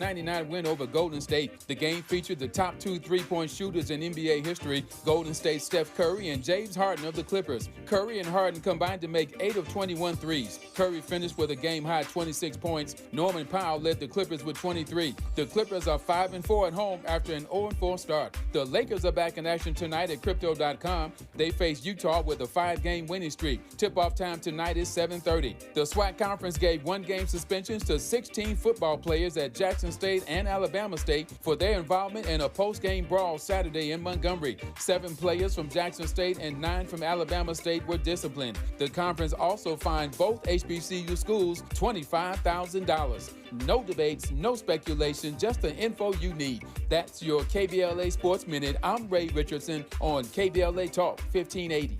99 win over Golden State. The game featured the top two three-point shooters in NBA history, Golden State's Steph Curry and James Harden of the Clippers. Curry and Harden combined to make 8 of 21 threes. Curry finished with a game-high 26 points. Norman Powell led the Clippers with 23. The Clippers are 5-4 at home after an 0-4 start. The Lakers are back in action tonight at Crypto.com. They face Utah with a 5-game winning streak. Tip-off time tonight is 7:30. The SWAC conference gave one-game suspensions to 16 football players at Jackson State and Alabama State for their involvement in a post-game brawl Saturday in Montgomery. 7 players from Jackson State and 9 from Alabama State were disciplined. The conference also fined both HBCU schools $25,000. No debates, no speculation, just the info you need. That's your KBLA Sports Minute. I'm Ray Richardson on KBLA Talk 1580.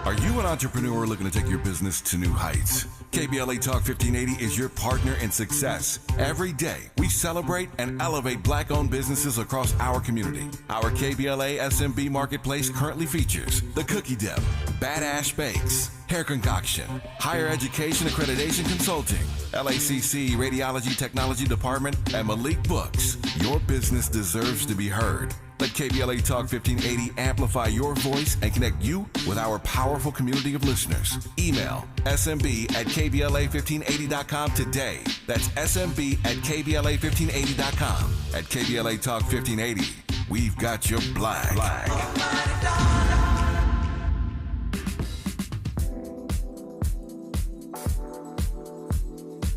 Are you an entrepreneur looking to take your business to new heights? KBLA Talk 1580 is your partner in success. Every day, we celebrate and elevate Black-owned businesses across our community. Our KBLA SMB Marketplace currently features The Cookie Dip, Badass Bakes, Hair Concoction, Higher Education Accreditation Consulting, LACC Radiology Technology Department, and Malik Books. Your business deserves to be heard. Let KBLA Talk 1580 amplify your voice and connect you with our powerful community of listeners. Email smb@kbla1580.com today. That's smb@kbla1580.com. At KBLA Talk 1580, we've got your black.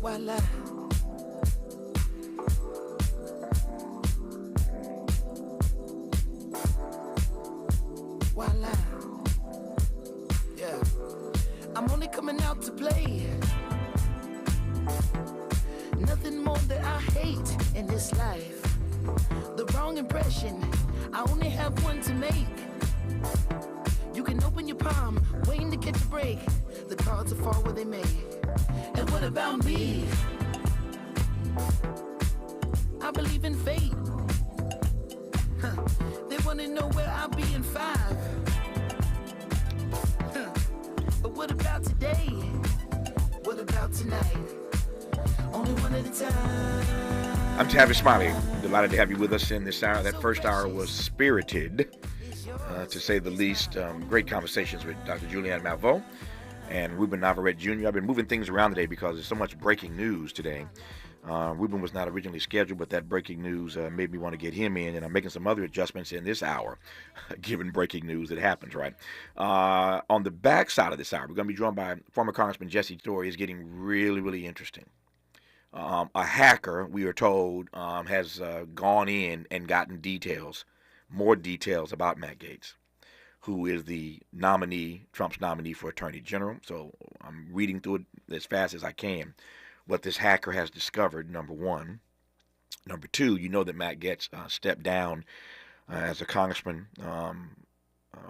Voila. Voila. Yeah. I'm only coming out to play. Nothing more that I hate in this life. The wrong impression, I only have one to make. You can open your palm, waiting to catch a break. The cards will fall where they may. And what about me? I believe in fate. They wanna know where I'll be in 5. But what about today? What about tonight? Only one at a time. I'm Tavis, Smiley. Delighted to have you with us in this hour. That first hour was spirited, to say the least. Great conversations with Dr. Julianne Malveaux and Ruben Navarrete Jr. I've been moving things around today because there's so much breaking news today. Ruben was not originally scheduled, but that breaking news made me want to get him in, and I'm making some other adjustments in this hour, given breaking news that happens, right? On the back side of this hour, we're going to be joined by former Congressman Jesse Story. It's getting really, really interesting. A hacker, we are told, has gone in and gotten more details about Matt Gaetz, who is the nominee, Trump's nominee for Attorney General. So I'm reading through it as fast as I can. What this hacker has discovered, number one. Number two, you know that Matt Gaetz stepped down as a congressman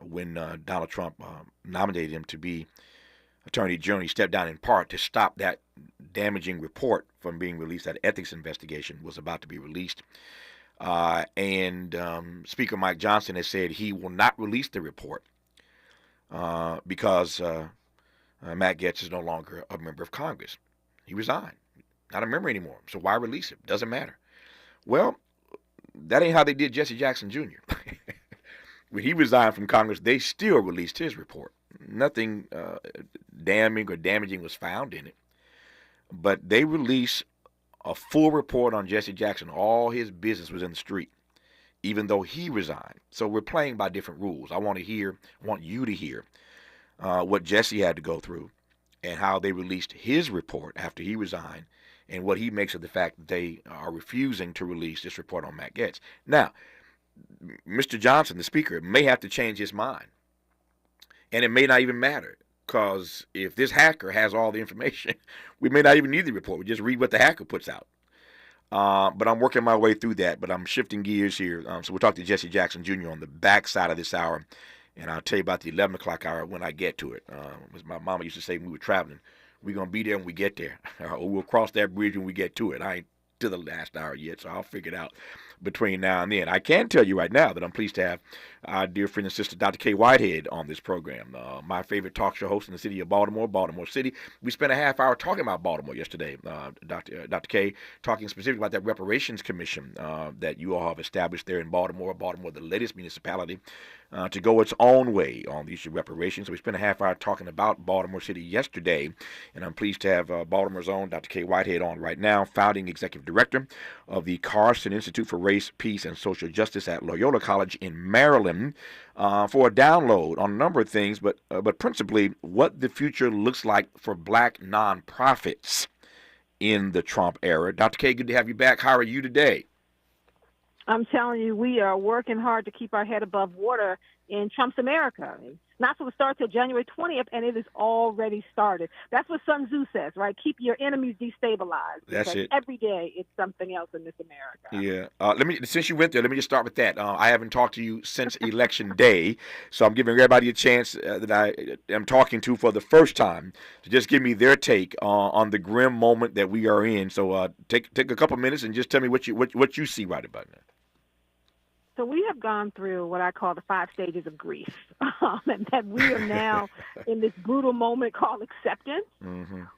when Donald Trump nominated him to be Attorney General. He stepped down in part to stop that damaging report from being released. That ethics investigation was about to be released. And Speaker Mike Johnson has said he will not release the report because Matt Gaetz is no longer a member of Congress. He resigned. Not a member anymore. So why release it? Doesn't matter. Well, that ain't how they did Jesse Jackson Jr. When he resigned from Congress, they still released his report. Nothing damning or damaging was found in it. But they released a full report on Jesse Jackson. All his business was in the street, even though he resigned. So we're playing by different rules. I want you to hear what Jesse had to go through and how they released his report after he resigned and what he makes of the fact that they are refusing to release this report on Matt Gaetz. Now, Mr. Johnson, the Speaker, may have to change his mind. And it may not even matter, because if this hacker has all the information, we may not even need the report. We just read what the hacker puts out. But I'm working my way through that, but I'm shifting gears here. So we'll talk to Jesse Jackson Jr. on the back side of this hour, and I'll tell you about the 11 o'clock hour when I get to it. As my mama used to say when we were traveling, we're going to be there when we get there, or we'll cross that bridge when we get to it. I ain't to the last hour yet, so I'll figure it out. between now and then. I can tell you right now that I'm pleased to have our dear friend and sister, Dr. K. Whitehead, on this program. My favorite talk show host in the city of Baltimore, Baltimore City. We spent a half hour talking about Baltimore yesterday, Dr. K, talking specifically about that reparations commission that you all have established there in Baltimore, the latest municipality to go its own way on the issue of reparations. So we spent a half hour talking about Baltimore City yesterday, and I'm pleased to have Baltimore's own Dr. K. Whitehead on right now, founding executive director of the Carson Institute for Race, Peace, and Social Justice at Loyola College in Maryland, for a download on a number of things, but principally what the future looks like for black nonprofits in the Trump era. Dr. K, good to have you back. How are you today? I'm telling you, we are working hard to keep our head above water in Trump's America. It's not supposed to start till January 20th, and it has already started. That's what Sun Tzu says, right? Keep your enemies destabilized. That's it. Every day it's something else in this America. Yeah. Since you went there, let me just start with that. I haven't talked to you since Election Day, so I'm giving everybody a chance that I am talking to for the first time to just give me their take on the grim moment that we are in. So take a couple minutes and just tell me what you see right about now. So we have gone through what I call the 5 stages of grief, and that we are now in this brutal moment called acceptance,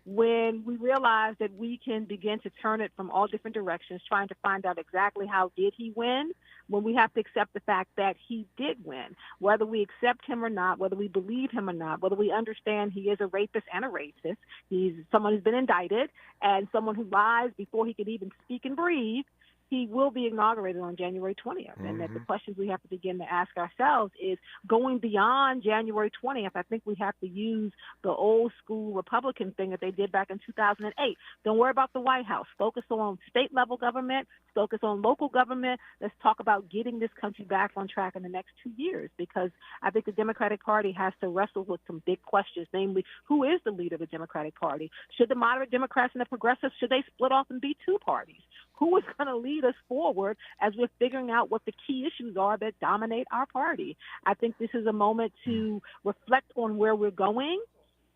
when we realize that we can begin to turn it from all different directions, trying to find out exactly how did he win, when we have to accept the fact that he did win, whether we accept him or not, whether we believe him or not, whether we understand he is a rapist and a racist. He's someone who's been indicted and someone who lies before he can even speak and breathe. He will be inaugurated on January 20th. And that the questions we have to begin to ask ourselves is, going beyond January 20th, I think we have to use the old school Republican thing that they did back in 2008. Don't worry about the White House. Focus on state level government, focus on local government. Let's talk about getting this country back on track in the next 2 years, because I think the Democratic Party has to wrestle with some big questions, namely, who is the leader of the Democratic Party? Should the moderate Democrats and the progressives, should they split off and be 2 parties? Who is going to lead us forward as we're figuring out what the key issues are that dominate our party? I think this is a moment to reflect on where we're going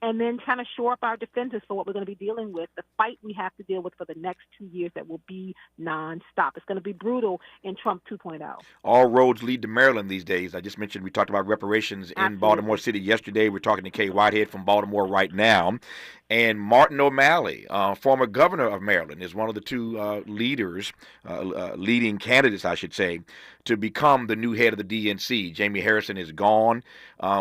and then kind of shore up our defenses for what we're going to be dealing with, the fight we have to deal with for the next 2 years that will be nonstop. It's going to be brutal in Trump 2.0. All roads lead to Maryland these days. I just mentioned we talked about reparations in Baltimore City yesterday. We're talking to Kay Whitehead from Baltimore right now. And Martin O'Malley, former governor of Maryland, is one of the 2 leading candidates, I should say, to become the new head of the DNC. Jamie Harrison is gone.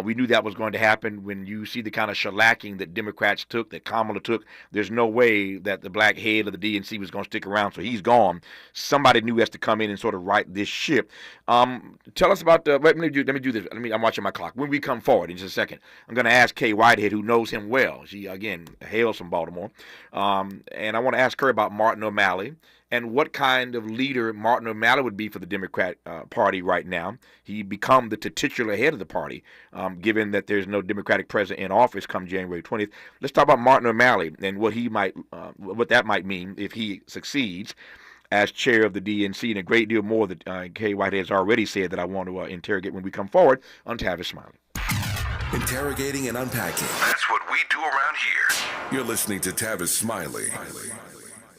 We knew that was going to happen. When you see the kind of shellacking that Democrats took, that Kamala took, there's no way that the black head of the DNC was going to stick around, so he's gone. Somebody new has to come in and sort of right this ship. Tell us about let me do this. I'm watching my clock. When we come forward in just a second, I'm going to ask Kay Whitehead, who knows him well. She, again, hails from Baltimore. And I want to ask her about Martin O'Malley and what kind of leader Martin O'Malley would be for the Democrat Party right now. He become the titular head of the party, given that there's no Democratic president in office come January 20th. Let's talk about Martin O'Malley and what that might mean if he succeeds as chair of the DNC, and a great deal more that Kay Whitehead has already said that I want to interrogate when we come forward on Tavis Smiley. Interrogating and unpacking. That's what we do around here. You're listening to Tavis Smiley.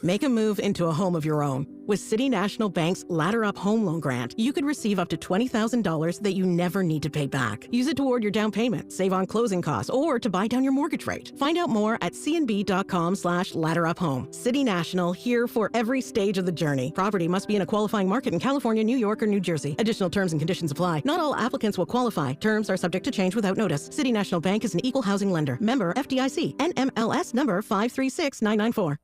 Make a move into a home of your own. With City National Bank's Ladder Up Home Loan Grant, you could receive up to $20,000 that you never need to pay back. Use it toward your down payment, save on closing costs, or to buy down your mortgage rate. Find out more at cnb.com/ladderuphome. City National, here for every stage of the journey. Property must be in a qualifying market in California, New York, or New Jersey. Additional terms and conditions apply. Not all applicants will qualify. Terms are subject to change without notice. City National Bank is an equal housing lender. Member FDIC. NMLS number 536994.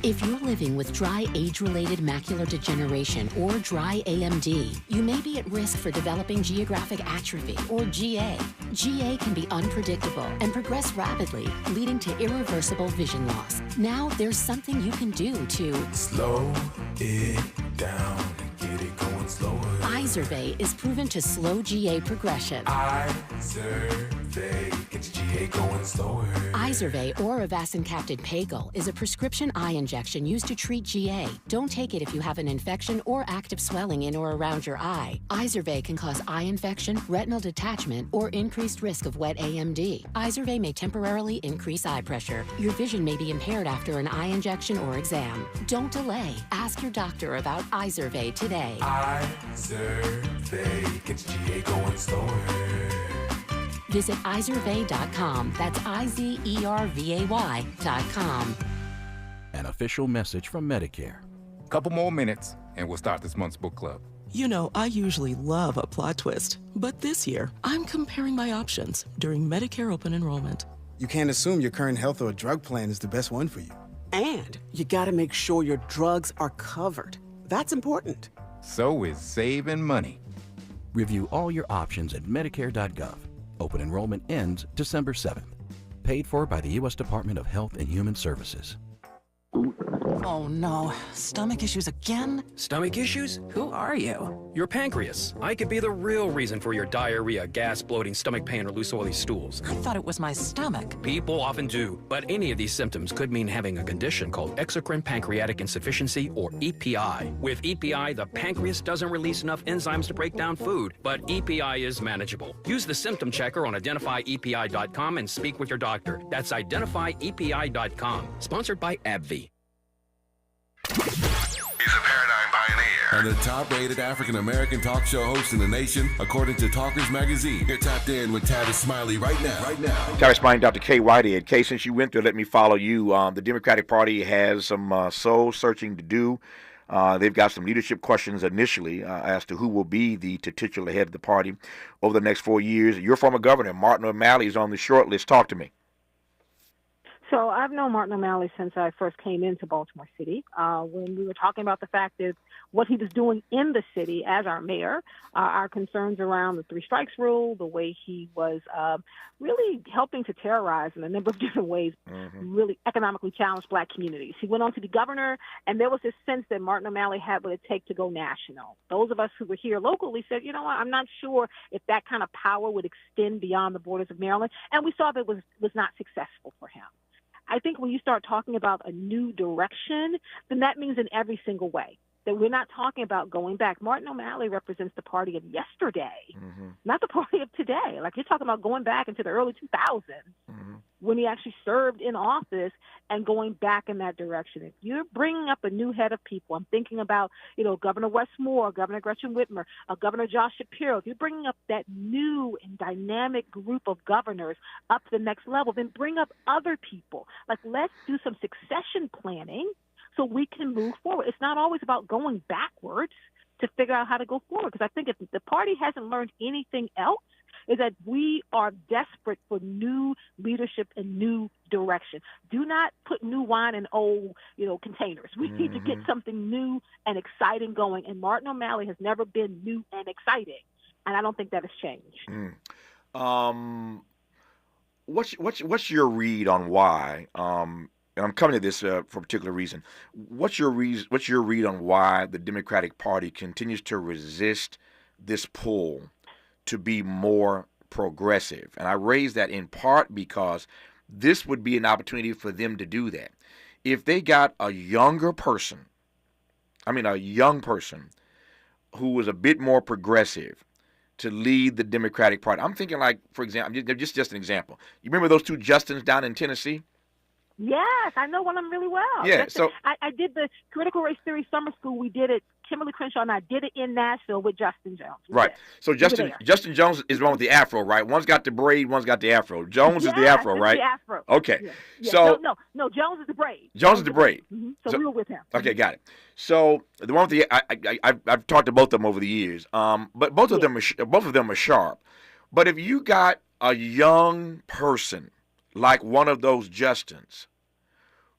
If you're living with dry age-related macular degeneration or dry AMD, you may be at risk for developing geographic atrophy or GA. GA can be unpredictable and progress rapidly, leading to irreversible vision loss. Now there's something you can do to slow it down and get it going slower. Izervay is proven to slow GA progression. Izervay gets GA going slower. Izervay or avacincaptad pagel is a prescription eye injection used to treat GA. Don't take it if you have an infection or active swelling in or around your eye. Izervay can cause eye infection, retinal detachment, or increased risk of wet AMD. Izervay may temporarily increase eye pressure. Your vision may be impaired after an eye injection or exam. Don't delay. Ask your doctor about Izervay today. Izervay gets GA going slower. Visit Izervay.com. That's IZERVAY.com. An official message from Medicare. Couple more minutes, and we'll start this month's book club. You know, I usually love a plot twist, but this year, I'm comparing my options during Medicare open enrollment. You can't assume your current health or drug plan is the best one for you. And you gotta make sure your drugs are covered. That's important. So is saving money. Review all your options at Medicare.gov. Open enrollment ends December 7th. Paid for by the U.S. Department of Health and Human Services. Oh no, stomach issues again? Stomach issues? Who are you? Your pancreas. I could be the real reason for your diarrhea, gas, bloating, stomach pain, or loose oily stools. I thought it was my stomach. People often do, but any of these symptoms could mean having a condition called exocrine pancreatic insufficiency, or EPI. With EPI, the pancreas doesn't release enough enzymes to break down food, but EPI is manageable. Use the symptom checker on identifyepi.com and speak with your doctor. That's identifyepi.com. Sponsored by AbbVie. He's a paradigm pioneer and the top-rated African-American talk show host in the nation, according to Talkers Magazine. You're tapped in with Tavis Smiley right now. Tavis Smiley, Dr. K. Whitehead. K, since you went there, let me follow you. The Democratic Party has some soul-searching to do. They've got some leadership questions initially as to who will be the titular head of the party over the next 4 years. Your former governor, Martin O'Malley, is on the short list. Talk to me. So I've known Martin O'Malley since I first came into Baltimore City. When we were talking about the fact that what he was doing in the city as our mayor, our concerns around the three strikes rule, the way he was really helping to terrorize in a number of different ways, really economically challenged black communities. He went on to be governor, and there was this sense that Martin O'Malley had what it takes to go national. Those of us who were here locally said, you know what, I'm not sure if that kind of power would extend beyond the borders of Maryland, and we saw that it was not successful for him. I think when you start talking about a new direction, then that means in every single way that we're not talking about going back. Martin O'Malley represents the party of yesterday, not the party of today. Like, you're talking about going back into the early 2000s when he actually served in office and going back in that direction. If you're bringing up a new head of people, I'm thinking about, Governor Wes Moore, Governor Gretchen Whitmer, Governor Josh Shapiro. If you're bringing up that new and dynamic group of governors up to the next level, then bring up other people. Like, let's do some succession planning so we can move forward. It's not always about going backwards to figure out how to go forward, because I think if the party hasn't learned anything else, is that we are desperate for new leadership and new direction. Do not put new wine in old, containers. We need to get something new and exciting going. And Martin O'Malley has never been new and exciting, and I don't think that has changed. What's your read on why? And I'm coming to this for a particular reason. What's your read on why the Democratic Party continues to resist this pull to be more progressive? And I raise that in part because this would be an opportunity for them to do that. If they got a young person who was a bit more progressive to lead the Democratic Party. I'm thinking, like, for example, just an example. You remember those two Justins down in Tennessee? Yes, I know one of them really well. Yeah, I did the critical race theory summer school. We did it. Kimberly Crenshaw and I did it in Nashville with Justin Jones. Right. So Justin Jones is the one with the afro, right? One's got the braid, one's got the afro. Jones is the afro, right? The afro. Okay. Yeah. So no, Jones is the braid. Jones is the braid. So we were with him. Okay, got it. So the one with the I've talked to both of them over the years. But both of them are sharp. But if you got a young person like one of those Justins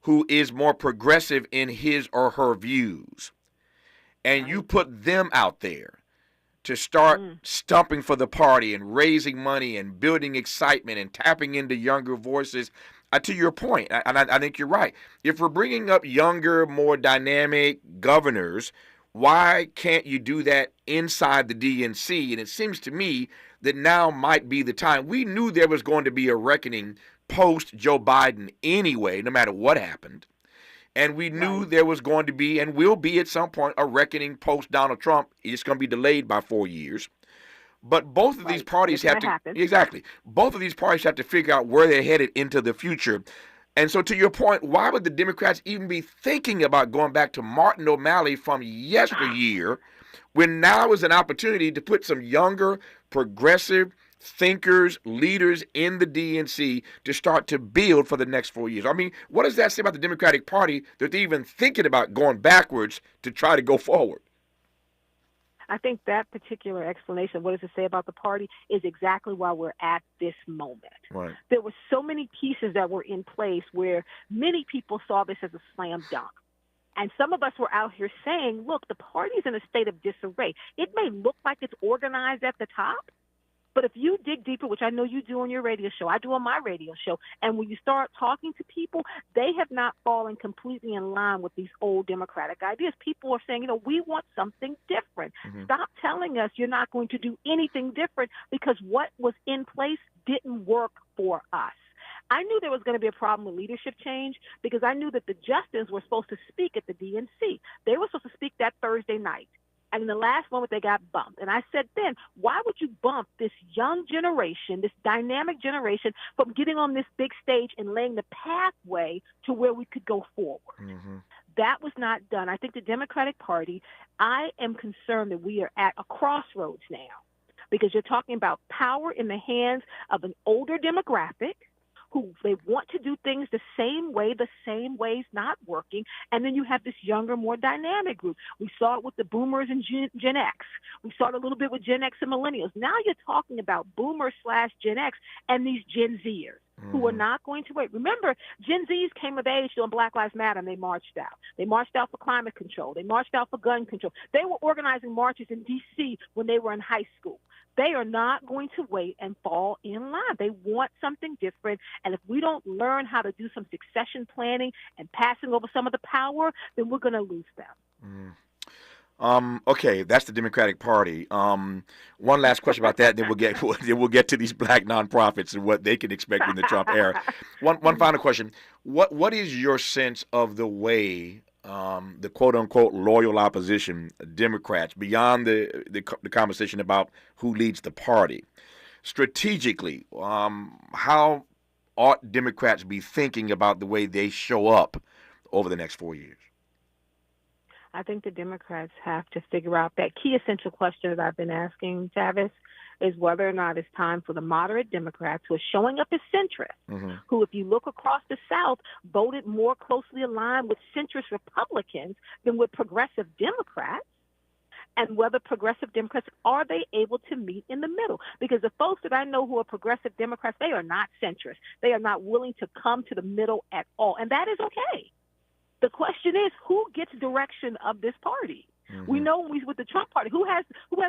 who is more progressive in his or her views, and you put them out there to start stumping for the party and raising money and building excitement and tapping into younger voices, to your point, and I think you're right. If we're bringing up younger, more dynamic governors, Why can't you do that inside the DNC? And it seems to me that now might be the time. We knew there was going to be a reckoning post Joe Biden anyway, no matter what happened. And we knew there was going to be and will be at some point a reckoning post Donald Trump. It's going to be delayed by 4 years. But both of these parties have to exactly. Both of these parties have to figure out where they're headed into the future. And so, to your point, why would the Democrats even be thinking about going back to Martin O'Malley from yesteryear, when now is an opportunity to put some younger, progressive thinkers, leaders in the DNC to start to build for the next 4 years? I mean, what does that say about the Democratic Party that they're even thinking about going backwards to try to go forward? I think that particular explanation, what does it say about the party, is exactly why we're at this moment. Right. There were so many pieces that were in place where many people saw this as a slam dunk. And some of us were out here saying, look, the party's in a state of disarray. It may look like it's organized at the top, but if you dig deeper, which I know you do on your radio show, I do on my radio show, and when you start talking to people, they have not fallen completely in line with these old Democratic ideas. People are saying, we want something different. Mm-hmm. Stop telling us you're not going to do anything different, because what was in place didn't work for us. I knew there was going to be a problem with leadership change because I knew that the Justins were supposed to speak at the DNC. They were supposed to speak that Thursday night. And in the last moment, they got bumped. And I said then, why would you bump this young generation, this dynamic generation, from getting on this big stage and laying the pathway to where we could go forward? Mm-hmm. That was not done. I think the Democratic Party, I am concerned that we are at a crossroads now, because you're talking about power in the hands of an older demographic who they want to do things the same way's not working. And then you have this younger, more dynamic group. We saw it with the boomers and Gen X. We saw it a little bit with Gen X and millennials. Now you're talking about boomers/Gen X and these Gen Zers who are not going to wait. Remember, Gen Zs came of age during Black Lives Matter, and they marched out. They marched out for climate control. They marched out for gun control. They were organizing marches in D.C. when they were in high school. They are not going to wait and fall in line. They want something different. And if we don't learn how to do some succession planning and passing over some of the power, then we're going to lose them. Okay, that's the Democratic Party. One last question about that, then we'll get to these black nonprofits and what they can expect in the Trump era. One final question: What is your sense of the way the quote unquote loyal opposition, Democrats, beyond the conversation about who leads the party, strategically, how ought Democrats be thinking about the way they show up over the next 4 years? I think the Democrats have to figure out that key essential question that I've been asking, Tavis, is whether or not it's time for the moderate Democrats who are showing up as centrists, who, if you look across the South, voted more closely aligned with centrist Republicans than with progressive Democrats, and whether progressive Democrats, are they able to meet in the middle? Because the folks that I know who are progressive Democrats, they are not centrist. They are not willing to come to the middle at all, and that is okay. The question is, who gets direction of this party? We know with the Trump party, who has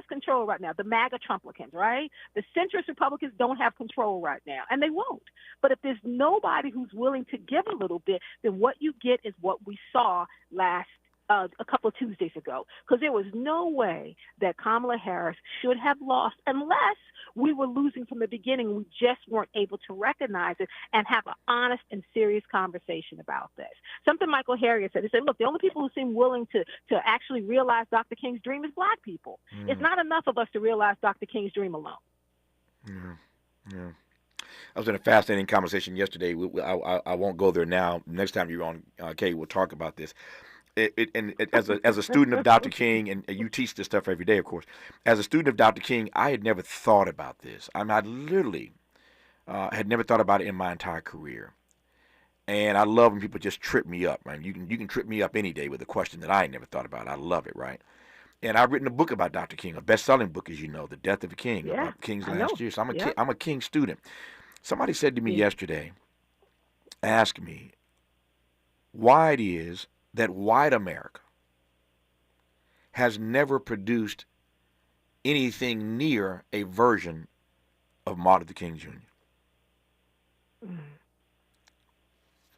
control right now? The MAGA Trumplicans, right? The centrist Republicans don't have control right now, and they won't. But if there's nobody who's willing to give a little bit, then what you get is what we saw a couple of Tuesdays ago, because there was no way that Kamala Harris should have lost unless we were losing from the beginning. We just weren't able to recognize it and have an honest and serious conversation about this. Something Michael Harriet said. He said, look, the only people who seem willing to actually realize Dr. King's dream is black people. It's not enough of us to realize Dr. King's dream alone. Yeah. I was in a fascinating conversation yesterday. I won't go there now. Next time you're on, Kay, we'll talk about this. As a student of Dr. King, and you teach this stuff every day, of course. As a student of Dr. King, I had never thought about this. I literally had never thought about it in my entire career. And I love when people just trip me up, man. You can trip me up any day with a question that I ain't never thought about. I love it, right? And I've written a book about Dr. King, a best-selling book, as you know, The Death of a King, about King's last year. So I'm a King student. Somebody said to me yesterday, ask me why it is that white America has never produced anything near a version of Martin Luther King Jr.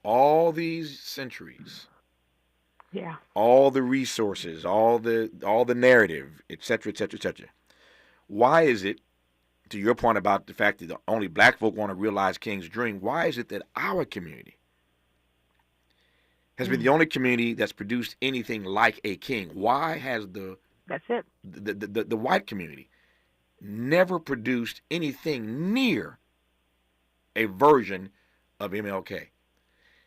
All these centuries, Yeah. all the resources, all the narrative, et cetera, et cetera, et cetera. Why is it, to your point about the fact that only black folk want to realize King's dream, why is it that our community has been the only community that's produced anything like a king? Why has the white community never produced anything near a version of MLK?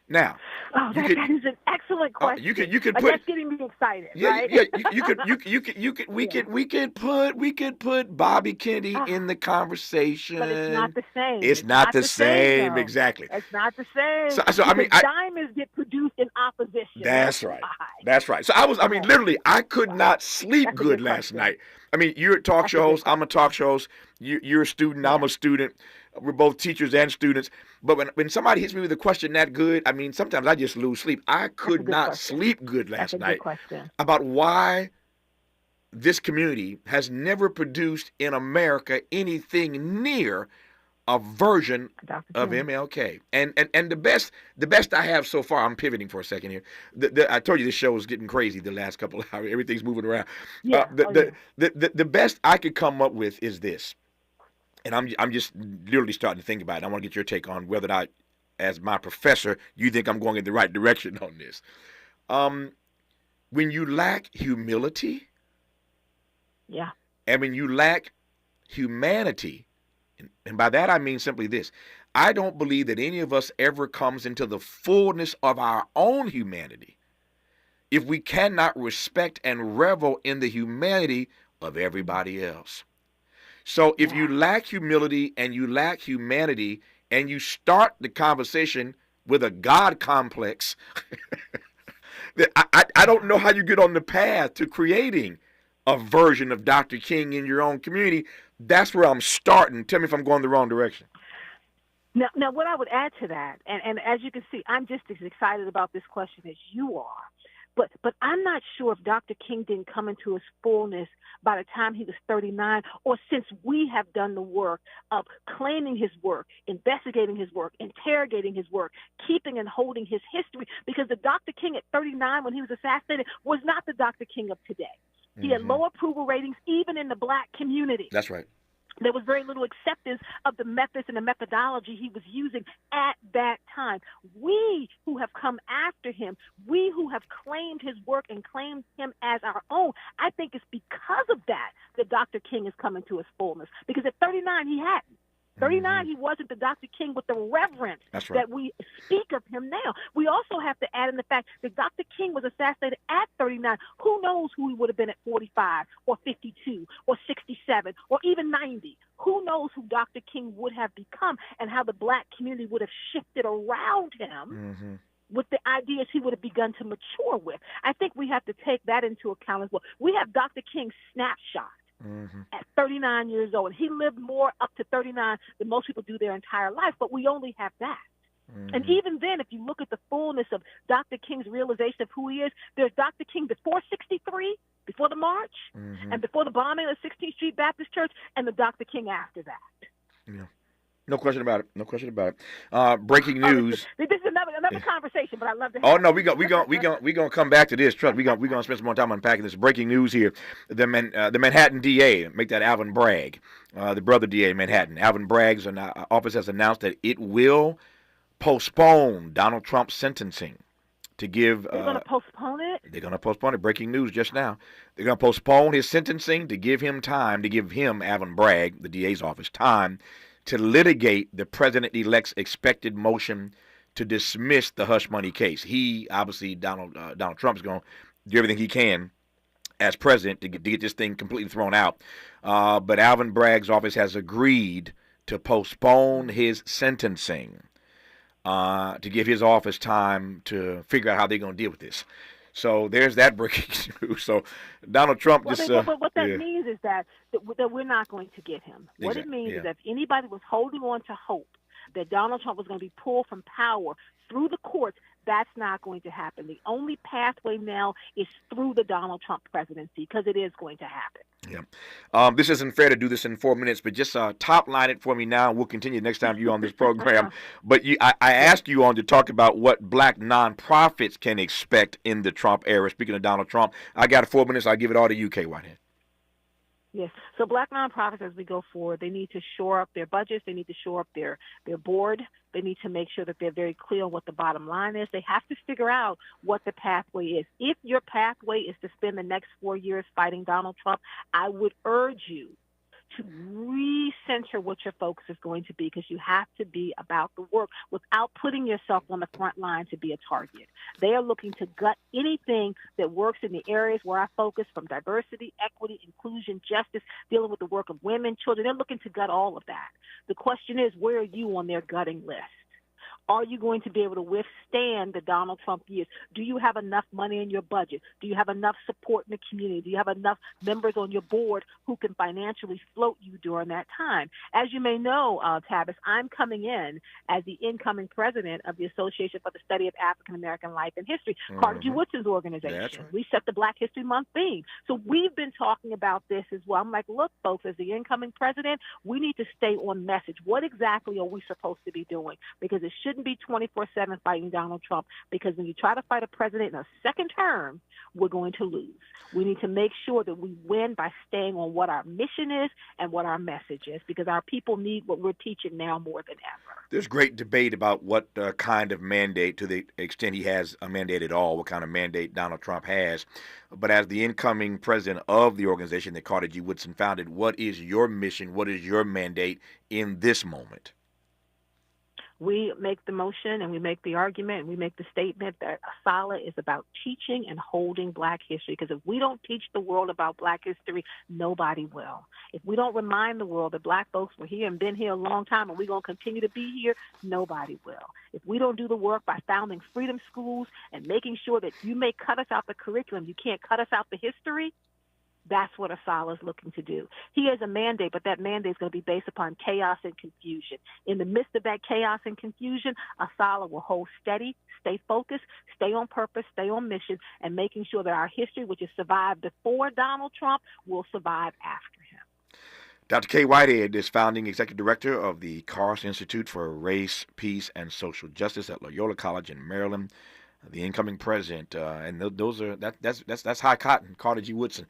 Now, that is an excellent question. You could put. That's getting me excited. Right? We could put Bobby Kennedy in the conversation. But it's not the same. It's not the same. Exactly. It's not the same. So I mean, diamonds get produced in opposition. That's right. That's right. So literally, I could not sleep good last night. I mean, you're a talk show host. I'm a talk show host. You're a student. I'm a student. We're both teachers and students. But when somebody hits me with a question that good, I mean, sometimes I just lose sleep. I could not sleep good last night about why this community has never produced in America anything near a version of MLK. And the best I have so far, I'm pivoting for a second here. I told you this show was getting crazy the last couple of hours. Everything's moving around. The best I could come up with is this. And I'm just literally starting to think about it. I want to get your take on whether or not, as my professor, you think I'm going in the right direction on this. When you lack humility, and when you lack humanity, and by that I mean simply this, I don't believe that any of us ever comes into the fullness of our own humanity if we cannot respect and revel in the humanity of everybody else. So if you lack humility and you lack humanity and you start the conversation with a God complex, I don't know how you get on the path to creating a version of Dr. King in your own community. That's where I'm starting. Tell me if I'm going the wrong direction. Now what I would add to that, and as you can see, I'm just as excited about this question as you are. But I'm not sure if Dr. King didn't come into his fullness by the time he was 39, or since we have done the work of claiming his work, investigating his work, interrogating his work, keeping and holding his history, because the Dr. King at 39 when he was assassinated was not the Dr. King of today. He had low approval ratings even in the black community. That's right. There was very little acceptance of the methods and the methodology he was using at that time. We who have come after him, we who have claimed his work and claimed him as our own, I think it's because of that Dr. King is coming to his fullness. Because at 39, he hadn't. 39, he wasn't the Dr. King with the reverence that we speak of him now. We also have to add in the fact that Dr. King was assassinated at 39. Who knows who he would have been at 45 or 52 or 67 or even 90? Who knows who Dr. King would have become and how the black community would have shifted around him with the ideas he would have begun to mature with. I think we have to take that into account as well. We have Dr. King's snapshot. At 39 years old. And he lived more up to 39 than most people do their entire life, but we only have that. And even then, if you look at the fullness of Dr. King's realization of who he is, there's Dr. King before 63, before the march, and before the bombing of 16th Street Baptist Church, and the Dr. King after that. Yeah. No question about it. No question about it. Breaking news. This is another conversation, but I love to have Oh no, we gonna come back to this. Trust, we gonna spend some more time unpacking this. Breaking news here: the Manhattan DA, make that Alvin Bragg, the brother DA in Manhattan. Alvin Bragg's office has announced that it will postpone Donald Trump's sentencing to give. They're gonna postpone it. They're gonna postpone it. Breaking news just now. They're gonna postpone his sentencing to give him time, to give him, Alvin Bragg, the DA's office, time to litigate the president-elect's expected motion to dismiss the hush money case. He, obviously, Donald Trump's going to do everything he can as president to get this thing completely thrown out. But Alvin Bragg's office has agreed to postpone his sentencing to give his office time to figure out how they're going to deal with this. So there's that breaking news. So Donald Trump But what that means is that we're not going to get him. What it means is that if anybody was holding on to hope that Donald Trump was going to be pulled from power through the courts, That's not going to happen. The only pathway now is through the Donald Trump presidency, because it is going to happen. Yeah. This isn't fair to do this in 4 minutes, but just top line it for me now, and we'll continue next time you're on this program. But I asked you on to talk about what black nonprofits can expect in the Trump era. Speaking of Donald Trump, I got 4 minutes. I'll give it all to you, Kay Whitehead. Yes. So black nonprofits, as we go forward, they need to shore up their budgets. They need to shore up their board. They need to make sure that they're very clear on what the bottom line is. They have to figure out what the pathway is. If your pathway is to spend the next 4 years fighting Donald Trump, I would urge you to recenter what your focus is going to be, because you have to be about the work without putting yourself on the front line to be a target. They are looking to gut anything that works in the areas where I focus, from diversity, equity, inclusion, justice, dealing with the work of women, children. They're looking to gut all of that. The question is, where are you on their gutting list? Are you going to be able to withstand the Donald Trump years? Do you have enough money in your budget? Do you have enough support in the community? Do you have enough members on your board who can financially float you during that time? As you may know, Tavis, I'm coming in as the incoming president of the Association for the Study of African American Life and History, Carter G. Woodson's organization. That's right. We set the Black History Month theme. So we've been talking about this as well. I'm like, look, folks, as the incoming president, we need to stay on message. What exactly are we supposed to be doing? Because it shouldn't be 24/7 fighting Donald Trump, because when you try to fight a president in a second term, we're going to lose. We need to make sure that we win by staying on what our mission is and what our message is, because our people need what we're teaching now more than ever. There's great debate about what kind of mandate, to the extent he has a mandate at all, what kind of mandate Donald Trump has. But as the incoming president of the organization that Carter G. Woodson founded, what is your mission? What is your mandate in this moment? We make the motion and we make the argument and we make the statement that ASALH is about teaching and holding Black history, because if we don't teach the world about Black history, nobody will. If we don't remind the world that Black folks were here and been here a long time and we're going to continue to be here, nobody will. If we don't do the work by founding freedom schools and making sure that you may cut us out the curriculum, you can't cut us out the history, that's what ASALH is looking to do. He has a mandate, but that mandate is going to be based upon chaos and confusion. In the midst of that chaos and confusion, ASALH will hold steady, stay focused, stay on purpose, stay on mission, and making sure that our history, which has survived before Donald Trump, will survive after him. Dr. Kay Whitehead is founding executive director of the Carson Institute for Race, Peace, and Social Justice at Loyola College in Maryland. The incoming president, and those are that's high cotton. Carter G. Woodson,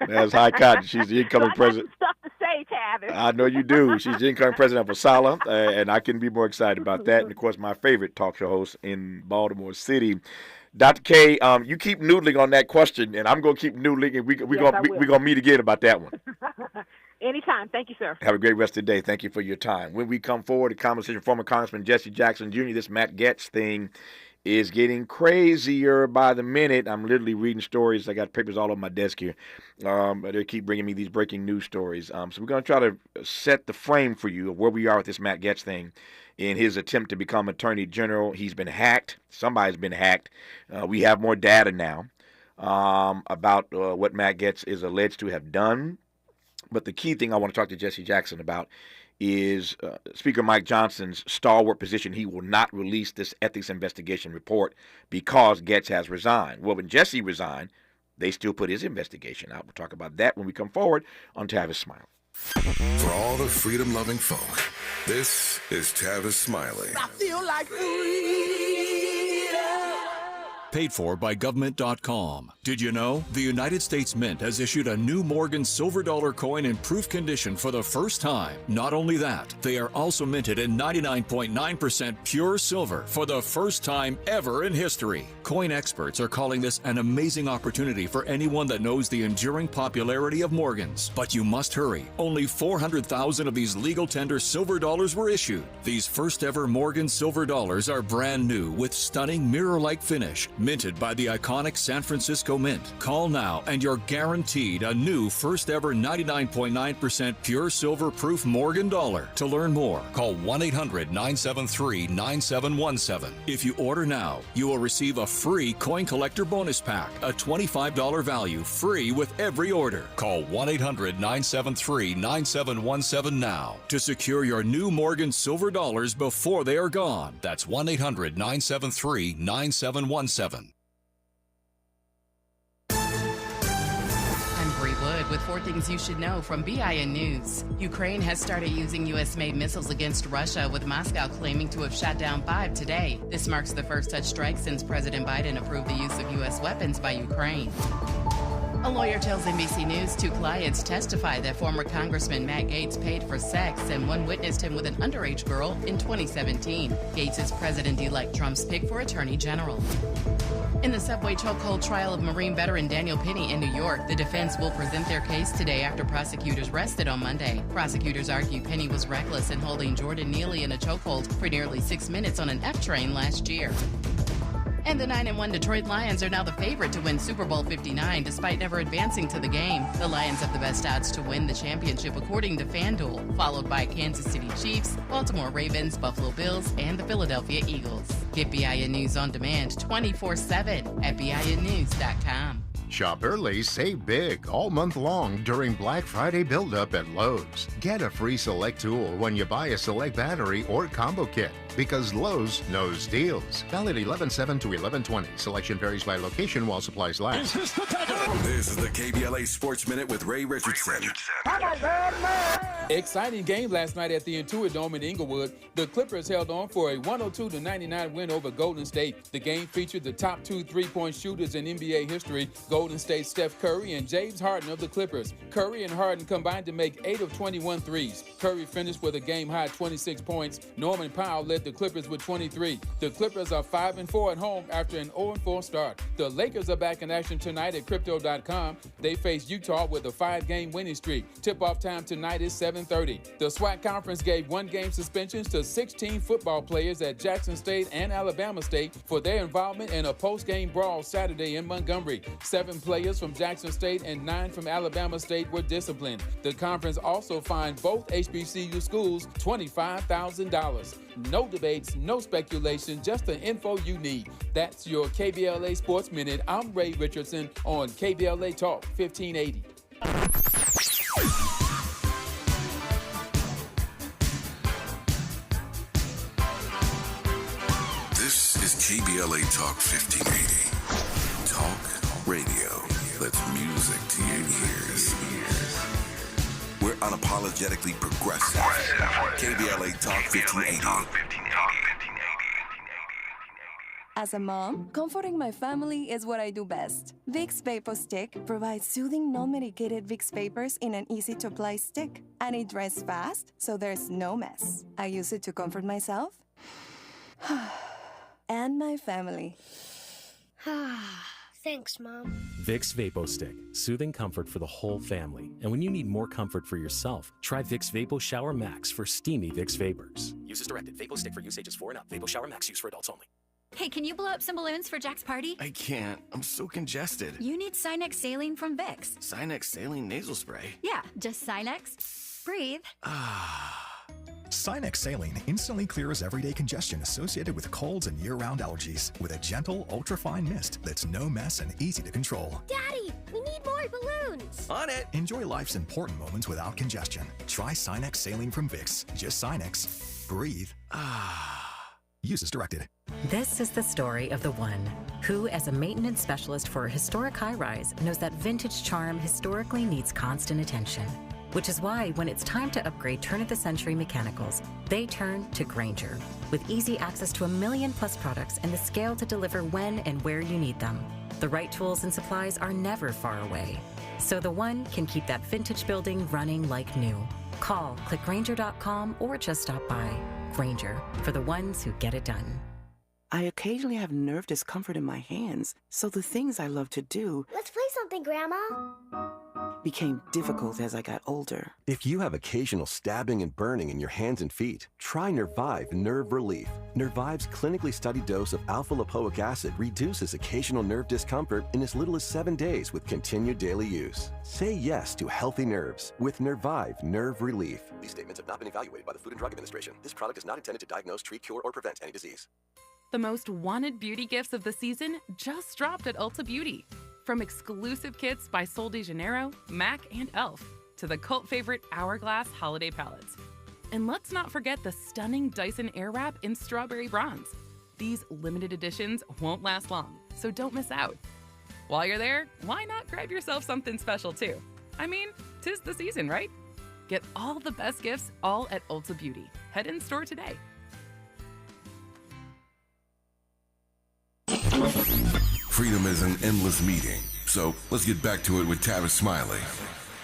that's high cotton. She's the incoming president. I got some stuff to say, Tavis. I know you do. She's the incoming president of ASALH, and I couldn't be more excited about that. And of course, my favorite talk show host in Baltimore City. Dr. K, you keep noodling on that question, and I'm going to keep noodling, and we're gonna meet again about that one. Anytime. Thank you, sir. Have a great rest of the day. Thank you for your time. When we come forward, a conversation with former Congressman Jesse Jackson Jr., this Matt Gaetz thing is getting crazier by the minute. I'm literally reading stories. I got papers all over my desk here. They keep bringing me these breaking news stories. So we're going to try to set the frame for you of where we are with this Matt Gaetz thing. In his attempt to become Attorney General, he's been hacked. Somebody's been hacked. We have more data now about what Matt Gaetz is alleged to have done. But the key thing I want to talk to Jesse Jackson about is Speaker Mike Johnson's stalwart position. He will not release this ethics investigation report because Gaetz has resigned. Well, when Jesse resigned, they still put his investigation out. We'll talk about that when we come forward on Tavis Smiley. For all the freedom-loving folk, this is Tavis Smiley. I feel like freedom. Paid for by government.com. Did you know the United States Mint has issued a new Morgan silver dollar coin in proof condition for the first time? Not only that, they are also minted in 99.9% pure silver for the first time ever in history. Coin experts are calling this an amazing opportunity for anyone that knows the enduring popularity of Morgans. But you must hurry. Only 400,000 of these legal tender silver dollars were issued. These first ever Morgan silver dollars are brand new with stunning mirror-like finish, minted by the iconic San Francisco Mint. Call now and you're guaranteed a new first ever 99.9% pure silver proof Morgan dollar. To learn more, call 1-800-973-9717. If you order now, you will receive a free coin collector bonus pack, a $25 value, free with every order. Call 1-800-973-9717 now to secure your new Morgan silver dollars before they are gone. That's 1-800-973-9717. I'm Bree Wood with 4 things you should know from BIN News. Ukraine has started using U.S.-made missiles against Russia, with Moscow claiming to have shot down 5 today. This marks the first such strike since President Biden approved the use of U.S. weapons by Ukraine. A lawyer tells NBC News 2 clients testify that former Congressman Matt Gaetz paid for sex, and one witnessed him with an underage girl in 2017. Gaetz is President-elect Trump's pick for Attorney General. In the subway chokehold trial of Marine veteran Daniel Penny in New York, the defense will present their case today after prosecutors rested on Monday. Prosecutors argue Penny was reckless in holding Jordan Neely in a chokehold for nearly 6 minutes on an F train last year. And the 9-1 Detroit Lions are now the favorite to win Super Bowl 59 despite never advancing to the game. The Lions have the best odds to win the championship according to FanDuel, followed by Kansas City Chiefs, Baltimore Ravens, Buffalo Bills, and the Philadelphia Eagles. Get BIN News on demand 24/7 at BINnews.com. Shop early, save big all month long during Black Friday build-up at Lowe's. Get a free Select tool when you buy a Select battery or combo kit, because Lowe's knows deals. Valid 11/7 to 11/20. Selection varies by location while supplies last. This is the KBLA Sports Minute with Ray Richardson. Exciting game last night at the Intuit Dome in Inglewood. The Clippers held on for a 102-99 win over Golden State. The game featured the top 2 3-point shooters in NBA history, Golden State's Steph Curry and James Harden of the Clippers. Curry and Harden combined to make 8 of 21 threes. Curry finished with a game-high 26 points. Norman Powell led the Clippers with 23. The Clippers are 5-4 at home after an 0-4 start. The Lakers are back in action tonight at Crypto.com. They face Utah with a 5-game winning streak. Tip-off time tonight is 7:30. The SWAC conference gave 1-game suspensions to 16 football players at Jackson State and Alabama State for their involvement in a post-game brawl Saturday in Montgomery. 7 players from Jackson State and 9 from Alabama State were disciplined. The conference also fined both HBCU schools $25,000. No debates, no speculation, just the info you need. That's your KBLA Sports Minute. I'm Ray Richardson on KBLA Talk 1580. This is KBLA Talk 1580. Talk radio. That's music to your ears. We're unapologetically progressive. KBLA Talk 1580. As a mom, comforting my family is what I do best. Vicks Vapor Stick provides soothing, non-medicated Vicks vapors in an easy-to-apply stick. And it dries fast, so there's no mess. I use it to comfort myself and my family. Thanks, Mom. Vicks Vapo Stick. Soothing comfort for the whole family. And when you need more comfort for yourself, try Vicks Vapo Shower Max for steamy Vicks Vapors. Use as directed. Vapo Stick for use ages 4 and up. Vapo Shower Max use for adults only. Hey, can you blow up some balloons for Jack's party? I can't. I'm so congested. You need Sinex Saline from Vicks. Sinex Saline Nasal Spray? Yeah, just Sinex. Breathe. Sinex Saline instantly clears everyday congestion associated with colds and year-round allergies with a gentle, ultra-fine mist that's no mess and easy to control. Daddy, we need more balloons. On it. Enjoy life's important moments without congestion. Try Sinex Saline from Vicks. Just Sinex. Breathe. Use as directed. This is the story of the one who, as a maintenance specialist for a historic high-rise, knows that vintage charm historically needs constant attention. Which is why when it's time to upgrade turn-of-the-century mechanicals, they turn to Grainger. With easy access to 1 million-plus products and the scale to deliver when and where you need them. The right tools and supplies are never far away. So the one can keep that vintage building running like new. Call, click Grainger.com, or just stop by. Grainger, for the ones who get it done. I occasionally have nerve discomfort in my hands, so the things I love to do Let's play something, Grandma. became difficult as I got older. If you have occasional stabbing and burning in your hands and feet, try Nervive Nerve Relief. Nervive's clinically studied dose of alpha-lipoic acid reduces occasional nerve discomfort in as little as 7 days with continued daily use. Say yes to healthy nerves with Nervive Nerve Relief. These statements have not been evaluated by the Food and Drug Administration. This product is not intended to diagnose, treat, cure, or prevent any disease. The most wanted beauty gifts of the season just dropped at Ulta Beauty. From exclusive kits by Sol de Janeiro, MAC, and e.l.f. to the cult favorite Hourglass holiday palettes. And let's not forget the stunning Dyson Airwrap in Strawberry Bronze. These limited editions won't last long, so don't miss out. While you're there, why not grab yourself something special too? I mean, 'tis the season, right? Get all the best gifts all at Ulta Beauty. Head in store today. Freedom is an endless meeting. So let's get back to it with Tavis Smiley.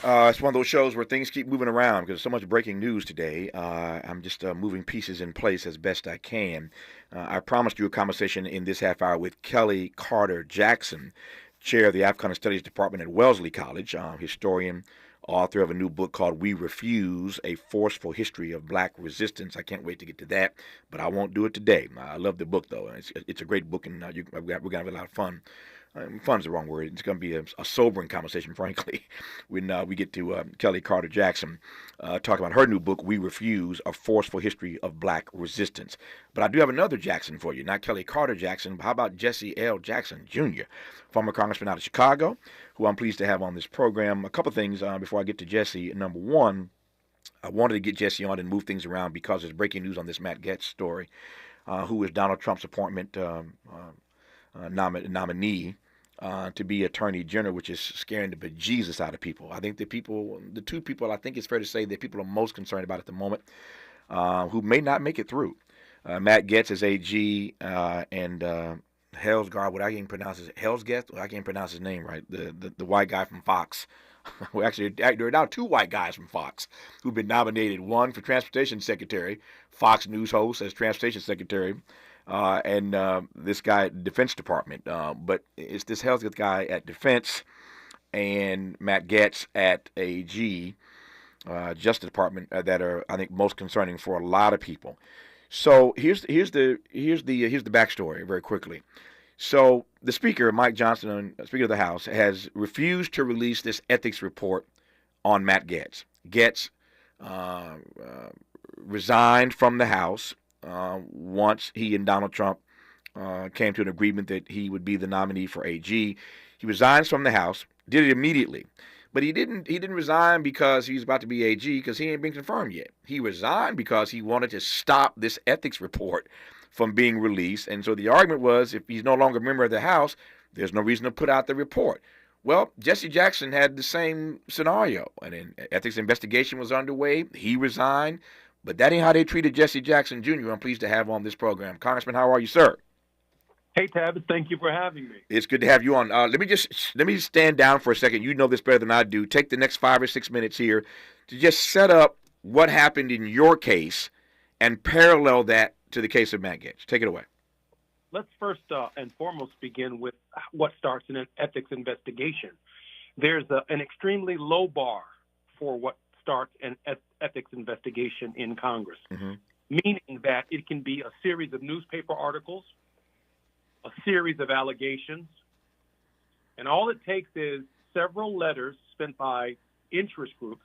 It's one of those shows where things keep moving around because there's so much breaking news today. I'm just moving pieces in place as best I can. I promised you a conversation in this half hour with Kelly Carter Jackson, chair of the Africana Studies Department at Wellesley College, historian, author of a new book called We Refuse, A Forceful History of Black Resistance. I can't wait to get to that, but I won't do it today. I love the book, though. It's a great book, and we're going to have a lot of fun. Fun's the wrong word. It's going to be a sobering conversation, frankly, when we get to Kelly Carter Jackson talking about her new book, We Refuse, A Forceful History of Black Resistance. But I do have another Jackson for you, not Kelly Carter Jackson, but how about Jesse L. Jackson, Jr., former congressman out of Chicago, who I'm pleased to have on this program. A couple things before I get to Jesse. Number one, I wanted to get Jesse on and move things around because there's breaking news on this Matt Gaetz story, who is Donald Trump's appointment nominee to be Attorney General, which is scaring the bejesus out of people. I think the two people I think it's fair to say that people are most concerned about at the moment, who may not make it through. Matt Gaetz is AG, and Hellsgard, what I can't pronounce is Hellsgest. I can't pronounce his name right. The white guy from Fox. Well, actually, there are now two white guys from Fox who've been nominated. One for Transportation Secretary, Fox News host as Transportation Secretary, and this guy at Defense Department. But it's this Hellsgest guy at Defense and Matt Gaetz at AG, Justice Department, that are, I think, most concerning for a lot of people. So here's the backstory very quickly. So the Speaker, Mike Johnson, Speaker of the House, has refused to release this ethics report on Matt Gaetz. Gaetz resigned from the House once he and Donald Trump came to an agreement that he would be the nominee for AG. He resigns from the House, did it immediately. But he didn't resign because he's about to be AG because he ain't been confirmed yet. He resigned because he wanted to stop this ethics report from being released. And so the argument was if he's no longer a member of the House, there's no reason to put out the report. Well, Jesse Jackson had the same scenario. And an ethics investigation was underway. He resigned. But that ain't how they treated Jesse Jackson, Jr., I'm pleased to have on this program. Congressman, how are you, sir? Hey, Tavis, thank you for having me. It's good to have you on. Let me stand down for a second. You know this better than I do. Take the next 5 or 6 minutes here to just set up what happened in your case and parallel that to the case of Matt Gaetz. Take it away. Let's first and foremost begin with what starts in an ethics investigation. There's an extremely low bar for what starts an ethics investigation in Congress, meaning that it can be a series of newspaper articles, a series of allegations, and all it takes is several letters sent by interest groups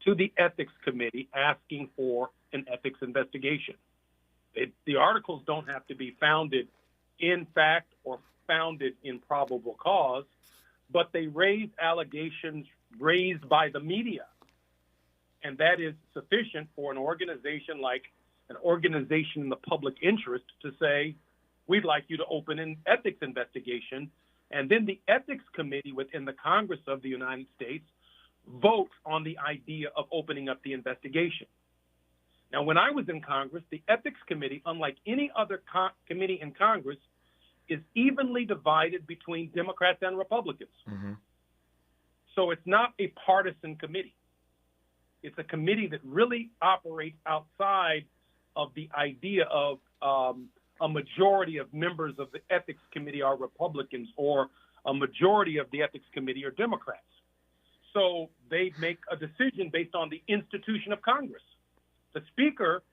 to the ethics committee asking for an ethics investigation. The articles don't have to be founded in fact or founded in probable cause, but they raise allegations raised by the media. And that is sufficient for an organization like an organization in the public interest to say, we'd like you to open an ethics investigation. And then the ethics committee within the Congress of the United States votes on the idea of opening up the investigation. Now, when I was in Congress, the ethics committee, unlike any other committee in Congress, is evenly divided between Democrats and Republicans. So it's not a partisan committee. It's a committee that really operates outside of the idea of a majority of members of the Ethics Committee are Republicans or a majority of the Ethics Committee are Democrats. So they make a decision based on the institution of Congress. The Speaker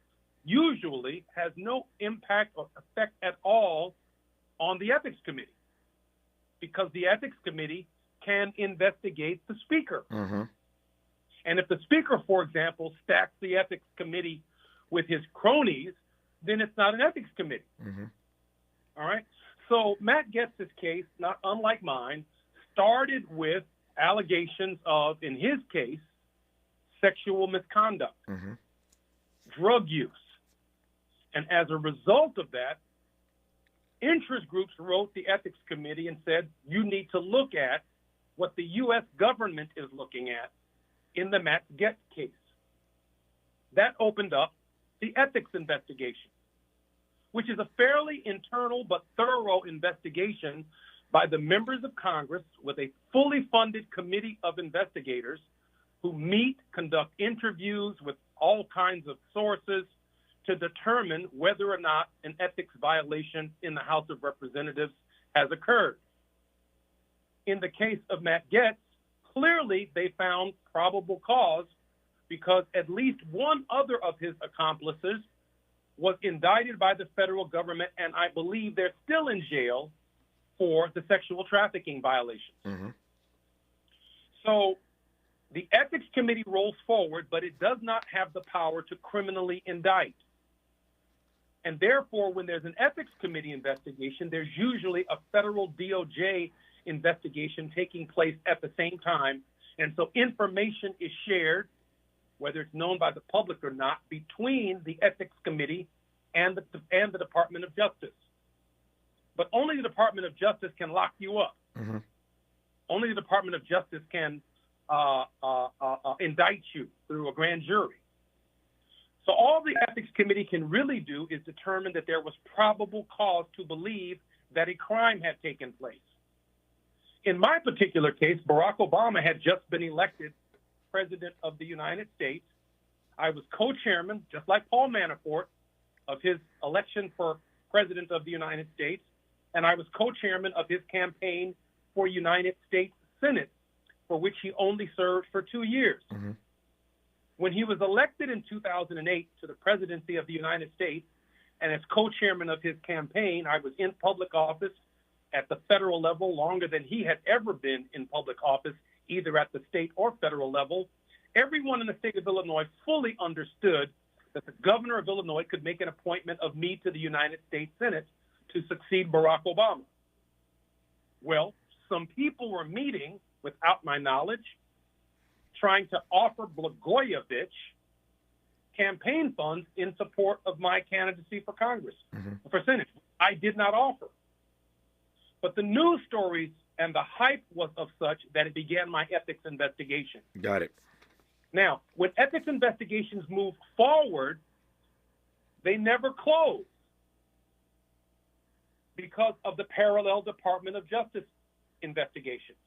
usually has no impact or effect at all on the Ethics Committee because the Ethics Committee can investigate the Speaker. And if the Speaker, for example, stacks the Ethics Committee with his cronies, then it's not an Ethics Committee. All right? So Matt Gaetz's case, not unlike mine, started with allegations of, in his case, sexual misconduct, drug use. And as a result of that, interest groups wrote the Ethics Committee and said, you need to look at what the U.S. government is looking at in the Matt Gaetz case. That opened up the ethics investigation, which is a fairly internal but thorough investigation by the members of Congress with a fully funded committee of investigators who meet, conduct interviews with all kinds of sources to determine whether or not an ethics violation in the House of Representatives has occurred. In the case of Matt Gaetz, clearly they found probable cause because at least one other of his accomplices was indicted by the federal government, and I believe they're still in jail for the sexual trafficking violations. So the Ethics Committee rolls forward, but it does not have the power to criminally indict. And therefore, when there's an Ethics Committee investigation, there's usually a federal DOJ investigation taking place at the same time. And so information is shared, whether it's known by the public or not, between the Ethics Committee and the Department of Justice. But only the Department of Justice can lock you up. Only the Department of Justice can indict you through a grand jury. So all the Ethics Committee can really do is determine that there was probable cause to believe that a crime had taken place. In my particular case, Barack Obama had just been elected President of the United States. I was co-chairman, just like Paul Manafort, of his election for President of the United States, and I was co-chairman of his campaign for United States Senate, for which he only served for 2 years. When he was elected in 2008 to the presidency of the United States, and as co-chairman of his campaign, I was in public office at the federal level longer than he had ever been in public office, either at the state or federal level. Everyone in the state of Illinois fully understood that the governor of Illinois could make an appointment of me to the United States Senate to succeed Barack Obama. Well, some people were meeting without my knowledge, trying to offer Blagojevich campaign funds in support of my candidacy for Congress, for Senate. I did not offer. But the news stories and the hype was of such that it began my ethics investigation. Got it. Now, when ethics investigations move forward, they never close because of the parallel Department of Justice investigations.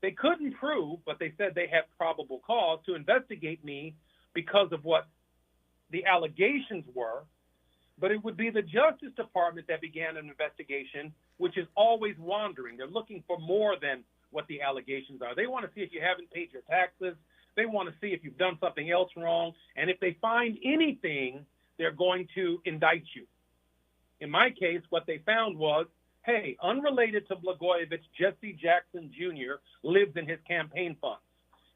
They couldn't prove, but they said they had probable cause to investigate me because of what the allegations were. But it would be the Justice Department that began an investigation, which is always wandering. They're looking for more than what the allegations are. They want to see if you haven't paid your taxes. They want to see if you've done something else wrong. And if they find anything, they're going to indict you. In my case, what they found was, hey, unrelated to Blagojevich, Jesse Jackson Jr. lives in his campaign funds.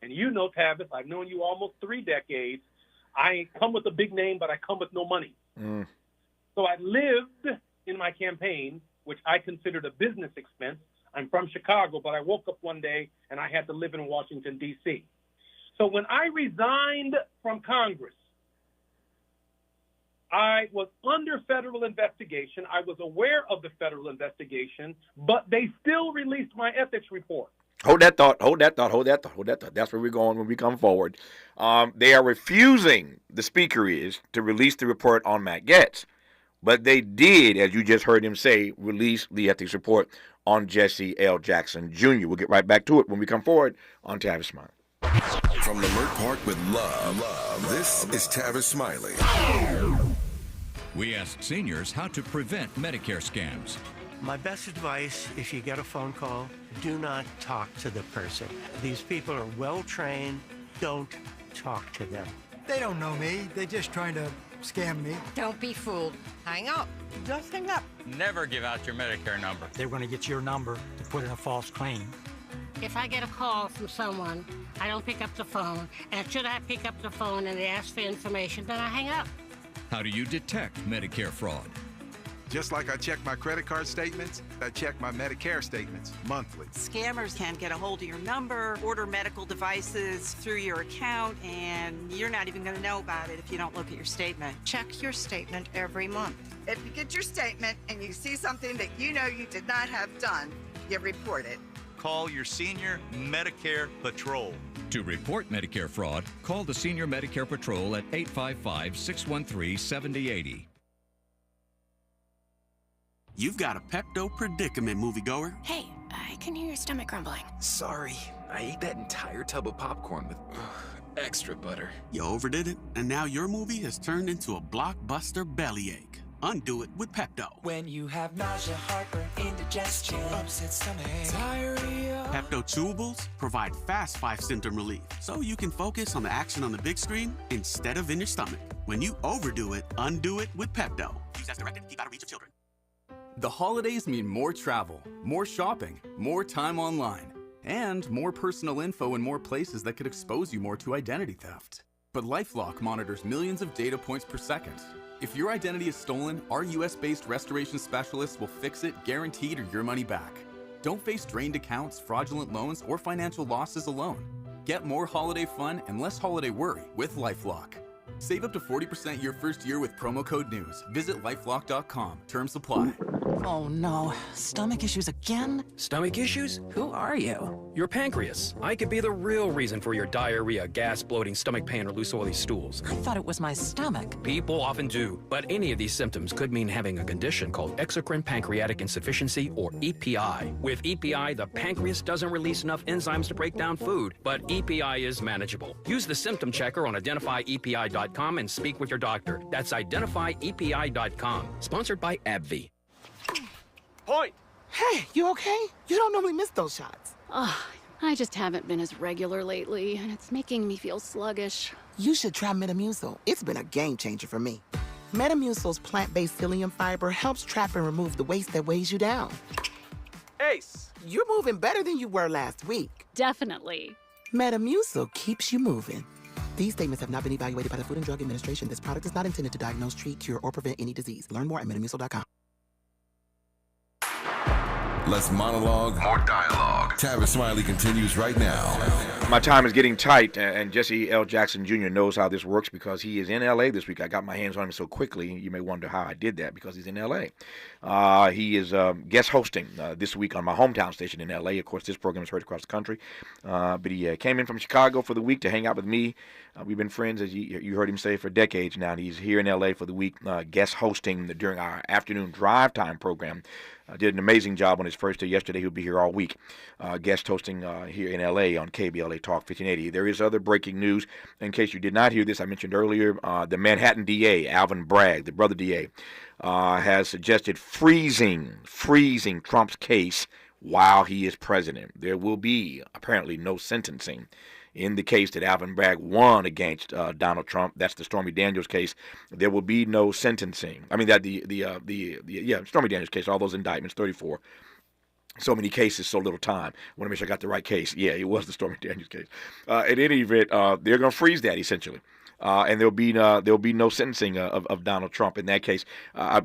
And you know, Tavis, I've known you almost 3 decades. I come with a big name, but I come with no money. So I lived in my campaign, which I considered a business expense. I'm from Chicago, but I woke up one day and I had to live in Washington, D.C. So when I resigned from Congress, I was under federal investigation. I was aware of the federal investigation, but they still released my ethics report. Hold that thought. That's where we're going when we come forward. They are refusing, the speaker is, to release the report on Matt Gaetz. But they did, as you just heard him say, release the ethics report on Jesse L. Jackson Jr. We'll get right back to it when we come forward on Tavis Smiley. From Lamert Park with love, this is Tavis Smiley. We asked seniors how to prevent Medicare scams. My best advice, if you get a phone call, do not talk to the person. These people are well trained. Don't talk to them. They don't know me. They're just trying to scam me. Don't be fooled. Hang up. Just hang up. Never give out your Medicare number. They're going to get your number to put in a false claim. If I get a call from someone, I don't pick up the phone. And should I pick up the phone and they ask for information, then I hang up. How do you detect Medicare fraud? Just like I check my credit card statements, I check my Medicare statements monthly. Scammers can get a hold of your number, order medical devices through your account, and you're not even going to know about it if you don't look at your statement. Check your statement every month. If you get your statement and you see something that you know you did not have done, you report it. Call your senior Medicare Patrol. To report Medicare fraud, call the Senior Medicare Patrol at 855-613-7080. You've got a Pepto predicament, moviegoer. Hey, I can hear your stomach grumbling. Sorry, I ate that entire tub of popcorn with extra butter. You overdid it, and now your movie has turned into a blockbuster bellyache. Undo it with Pepto. When you have nausea, heartburn, indigestion, upset stomach, diarrhea. Pepto chewables provide fast 5-symptom relief, so you can focus on the action on the big screen instead of in your stomach. When you overdo it, undo it with Pepto. Use as directed. Keep out of reach of children. The holidays mean more travel, more shopping, more time online, and more personal info in more places that could expose you more to identity theft. But LifeLock monitors millions of data points per second. If your identity is stolen, our US-based restoration specialists will fix it, guaranteed, or your money back. Don't face drained accounts, fraudulent loans, or financial losses alone. Get more holiday fun and less holiday worry with LifeLock. Save up to 40% your first year with promo code NEWS. Visit lifelock.com. Terms apply. Oh no, stomach issues again? Stomach issues? Who are you? Your pancreas. I could be the real reason for your diarrhea, gas, bloating, stomach pain, or loose oily stools. I thought it was my stomach. People often do, but any of these symptoms could mean having a condition called exocrine pancreatic insufficiency, or EPI. With EPI, the pancreas doesn't release enough enzymes to break down food, but EPI is manageable. Use the symptom checker on identifyepi.com and speak with your doctor. That's identifyepi.com. Sponsored by AbbVie. Point! Hey, you okay? You don't normally miss those shots. I just haven't been as regular lately, and it's making me feel sluggish. You should try Metamucil. It's been a game changer for me. Metamucil's plant-based psyllium fiber helps trap and remove the waste that weighs you down. Ace! You're moving better than you were last week. Definitely. Metamucil keeps you moving. These statements have not been evaluated by the Food and Drug Administration. This product is not intended to diagnose, treat, cure, or prevent any disease. Learn more at metamucil.com. Less monologue, more dialogue. Tavis Smiley continues right now. My time is getting tight, and Jesse L. Jackson Jr. knows how this works because he is in L.A. this week. I got my hands on him so quickly, you may wonder how I did that, because he's in L.A. He is guest hosting this week on my hometown station in L.A. Of course, this program is heard across the country, but he came in from Chicago for the week to hang out with me. We've been friends, as you heard him say, for decades now, and he's here in L.A. for the week, guest hosting during our afternoon drive time program. Did an amazing job on his first day yesterday. He'll be here all week, guest hosting here in L.A. on KBLA Talk 1580. There is other breaking news. In case you did not hear this, I mentioned earlier, the Manhattan DA, Alvin Bragg, the brother DA, has suggested freezing Trump's case while he is president. There will be apparently no sentencing in the case that Alvin Bragg won against Donald Trump. That's the Stormy Daniels case. There will be no sentencing. I mean, that Stormy Daniels case, all those indictments, 34. So many cases, so little time. I want to make sure I got the right case. Yeah, it was the Stormy Daniels case. At any event, they're going to freeze that essentially. And there'll be no sentencing of Donald Trump in that case.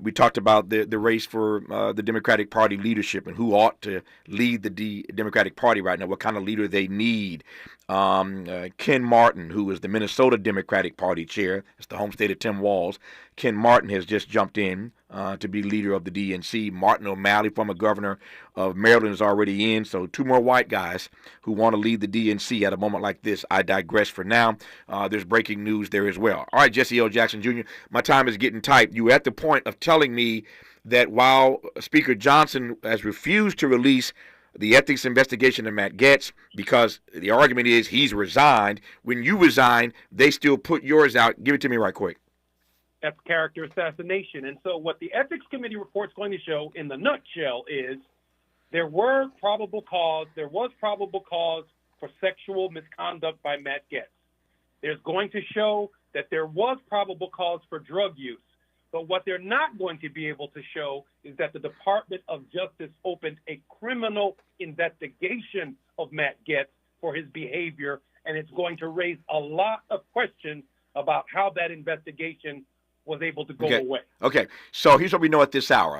We talked about the race for the Democratic Party leadership and who ought to lead the Democratic Party right now, what kind of leader they need. Ken Martin, who is the Minnesota Democratic Party chair, it's the home state of Tim Walz. Ken Martin has just jumped in to be leader of the DNC. Martin O'Malley, former governor of Maryland, is already in. So 2 more white guys who want to lead the DNC at a moment like this. I digress for now. There's breaking news there as well. All right, Jesse L. Jackson Jr., my time is getting tight. You were at the point of telling me that while Speaker Johnson has refused to release the ethics investigation of Matt Gaetz, because the argument is he's resigned, when you resign, they still put yours out. Give it to me right quick. That's character assassination. And so what the Ethics Committee report's going to show in the nutshell is there was probable cause for sexual misconduct by Matt Getz. There's going to show that there was probable cause for drug use. But what they're not going to be able to show is that the Department of Justice opened a criminal investigation of Matt Getz for his behavior, and it's going to raise a lot of questions about how that investigation was able to go away. Okay, so here's what we know at this hour.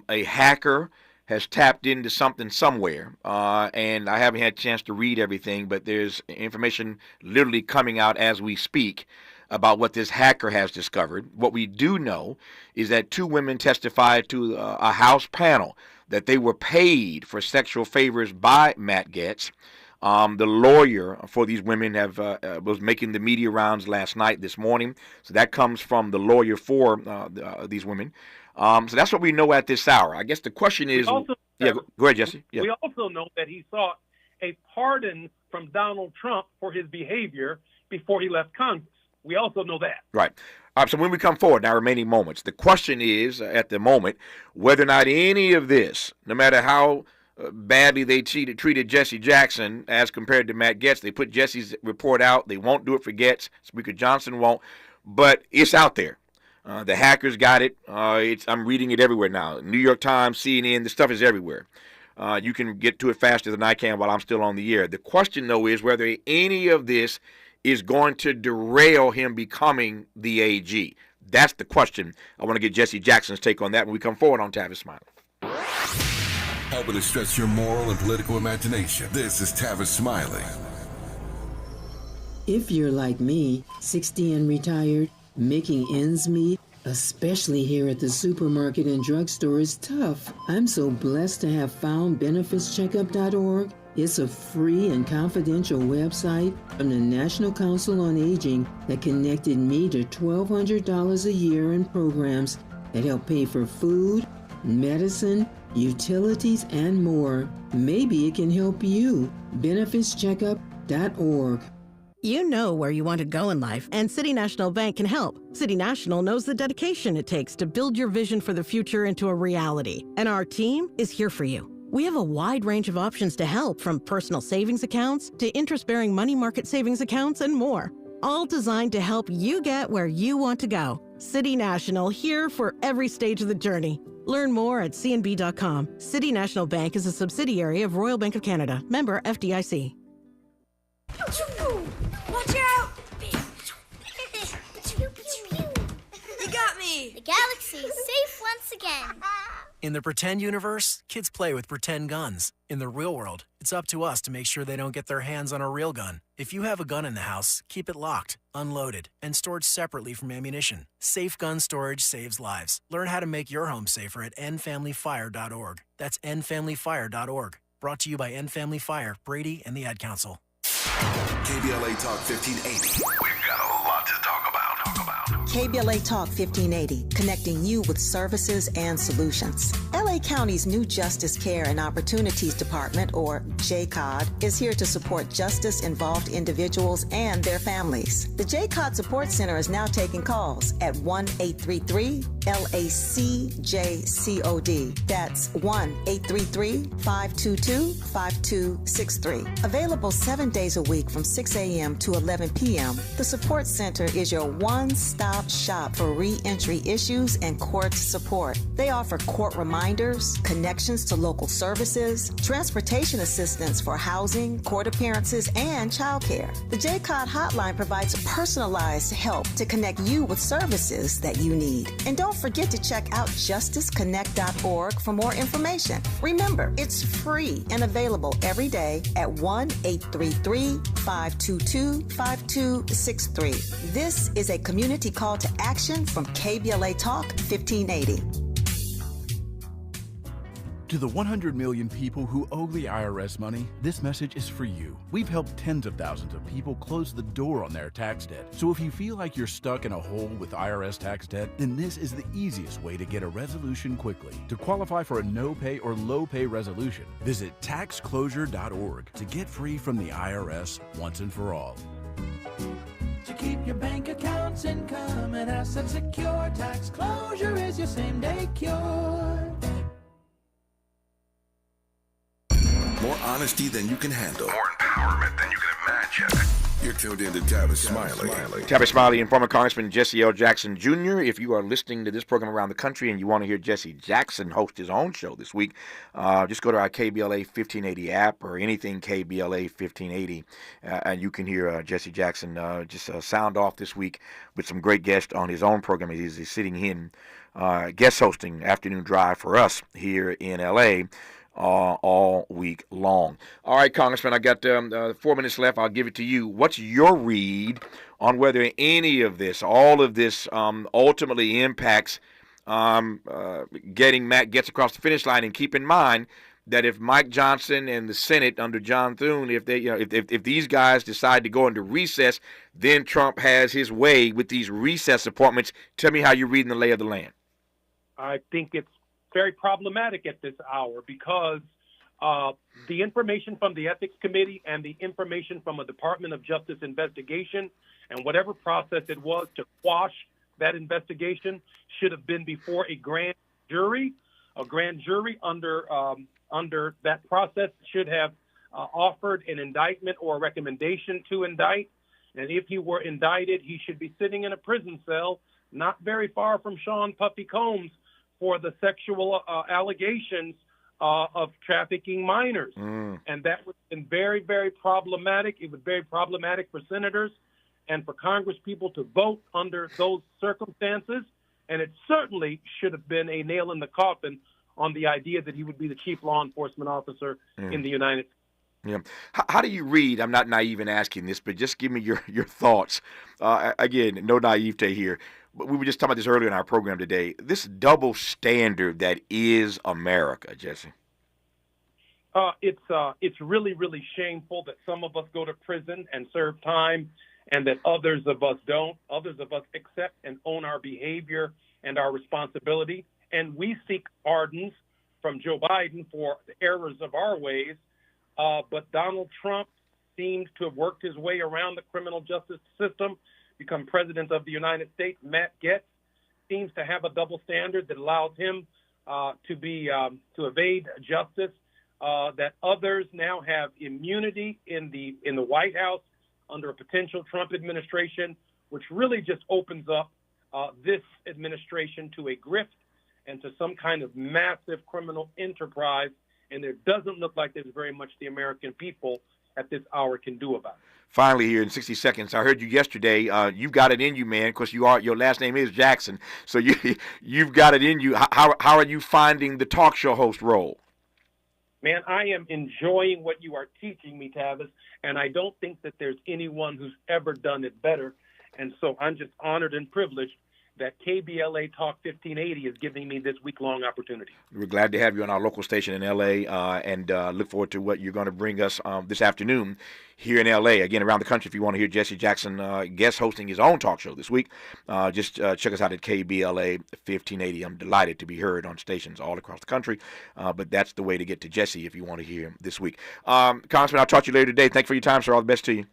A hacker has tapped into something somewhere, and I haven't had a chance to read everything, but there's information literally coming out as we speak about what this hacker has discovered. What we do know is that 2 women testified to a House panel that they were paid for sexual favors by Matt Getz. The lawyer for these women was making the media rounds last night, this morning. So that comes from the lawyer for these women. So that's what we know at this hour. I guess the question is, go ahead, Jesse. Yeah. We also know that he sought a pardon from Donald Trump for his behavior before he left Congress. We also know that. Right. So when we come forward in our remaining moments, the question is at the moment whether or not any of this, no matter how badly they treated Jesse Jackson as compared to Matt Getz, they put Jesse's report out. They won't do it for Getz. Speaker Johnson won't. But it's out there. The hackers got it. I'm reading it everywhere now. New York Times, CNN, the stuff is everywhere. You can get to it faster than I can while I'm still on the air. The question, though, is whether any of this is going to derail him becoming the AG. That's the question. I want to get Jesse Jackson's take on that when we come forward on Tavis Smiley. Helping to stretch your moral and political imagination. This is Tavis Smiley. If you're like me, 60 and retired, making ends meet, especially here at the supermarket and drugstore, is tough. I'm so blessed to have found benefitscheckup.org. It's a free and confidential website from the National Council on Aging that connected me to $1,200 a year in programs that help pay for food, medicine, utilities, and more. Maybe it can help you. benefitscheckup.org. You know where you want to go in life, and City National Bank can help. City National knows the dedication it takes to build your vision for the future into a reality, and our team is here for you. We have a wide range of options to help, from personal savings accounts to interest-bearing money market savings accounts and more, all designed to help you get where you want to go. City National, here for every stage of the journey. Learn more at cnb.com. City National Bank is a subsidiary of Royal Bank of Canada, member FDIC. Watch out! You got me! The galaxy is safe once again. In the pretend universe, kids play with pretend guns. In the real world, it's up to us to make sure they don't get their hands on a real gun. If you have a gun in the house, keep it locked, unloaded, and stored separately from ammunition. Safe gun storage saves lives. Learn how to make your home safer at endfamilyfire.org. That's endfamilyfire.org. Brought to you by End Family Fire, Brady, and the Ad Council. KBLA Talk 1580. We've got a lot to talk about. KBLA Talk 1580, connecting you with services and solutions. LA County's new Justice Care and Opportunities Department, or JCOD, is here to support justice-involved individuals and their families. The JCOD Support Center is now taking calls at 1-833-LACJCOD. That's 1-833-522-5263. Available 7 days a week from 6 a.m. to 11 p.m., the Support Center is your one-stop shop for re-entry issues and court support. They offer court reminders, connections to local services, transportation assistance for housing, court appearances, and childcare. The JCOD hotline provides personalized help to connect you with services that you need. And don't forget to check out justiceconnect.org for more information. Remember, it's free and available every day at 1-833-522-5263. This is a community call to action from KBLA Talk 1580. To the 100 million people who owe the IRS money, this message is for you. We've helped tens of thousands of people close the door on their tax debt. So if you feel like you're stuck in a hole with IRS tax debt, then this is the easiest way to get a resolution quickly. To qualify for a no-pay or low-pay resolution, visit taxclosure.org to get free from the IRS once and for all. to keep your bank accounts, income, and assets secure. Tax closure is your same-day cure. More honesty than you can handle. More empowerment than you can imagine. You're tuned in to Tavis Smiley. Tavis Smiley and former Congressman Jesse L. Jackson Jr. If you are listening to this program around the country and you want to hear Jesse Jackson host his own show this week, just go to our KBLA 1580 app or anything KBLA 1580, and you can hear Jesse Jackson just sound off this week with some great guests on his own program. He's sitting in guest hosting Afternoon Drive for us here in L.A., all week long. All right, Congressman, I got 4 minutes left. I'll give it to you. What's your read on whether any of this, all of this, ultimately impacts getting Matt Gaetz across the finish line? And keep in mind that if Mike Johnson and the Senate under John Thune, if they, if these guys decide to go into recess, then Trump has his way with these recess appointments. Tell me how you're reading the lay of the land. I think it's very problematic at this hour because the information from the Ethics Committee and the information from a Department of Justice investigation and whatever process it was to quash that investigation should have been before a grand jury. A grand jury under that process should have offered an indictment or a recommendation to indict. And if he were indicted, he should be sitting in a prison cell not very far from Sean Puffy Combs for the sexual allegations of trafficking minors. And that would have been very, very problematic. It was very problematic for senators and for Congress people to vote under those circumstances. And it certainly should have been a nail in the coffin on the idea that he would be the chief law enforcement officer in the United States. Yeah. How do you read, I'm not naive in asking this, but just give me your thoughts. Again, no naivete here. But we were just talking about this earlier in our program today. This double standard that is America, Jesse. It's really, really shameful that some of us go to prison and serve time and that others of us don't. Others of us accept and own our behavior and our responsibility. And we seek pardons from Joe Biden for the errors of our ways. But Donald Trump seems to have worked his way around the criminal justice system, become president of the United States. Matt Gaetz seems to have a double standard that allows him to evade justice. That others now have immunity in the White House under a potential Trump administration, which really just opens up this administration to a grift and to some kind of massive criminal enterprise. And it doesn't look like there's very much the American people at this hour can do about it. Finally, here in 60 seconds, I heard you yesterday. You've got it in you, man, because your last name is Jackson. So you've got it in you. How are you finding the talk show host role? Man, I am enjoying what you are teaching me, Tavis, and I don't think that there's anyone who's ever done it better. And so I'm just honored and privileged that KBLA Talk 1580 is giving me this week-long opportunity. We're glad to have you on our local station in L.A. And look forward to what you're going to bring us this afternoon here in L.A. Again, around the country, if you want to hear Jesse Jackson guest hosting his own talk show this week, just check us out at KBLA 1580. I'm delighted to be heard on stations all across the country, but that's the way to get to Jesse if you want to hear him this week. Congressman, I'll talk to you later today. Thanks for your time, sir. All the best to you.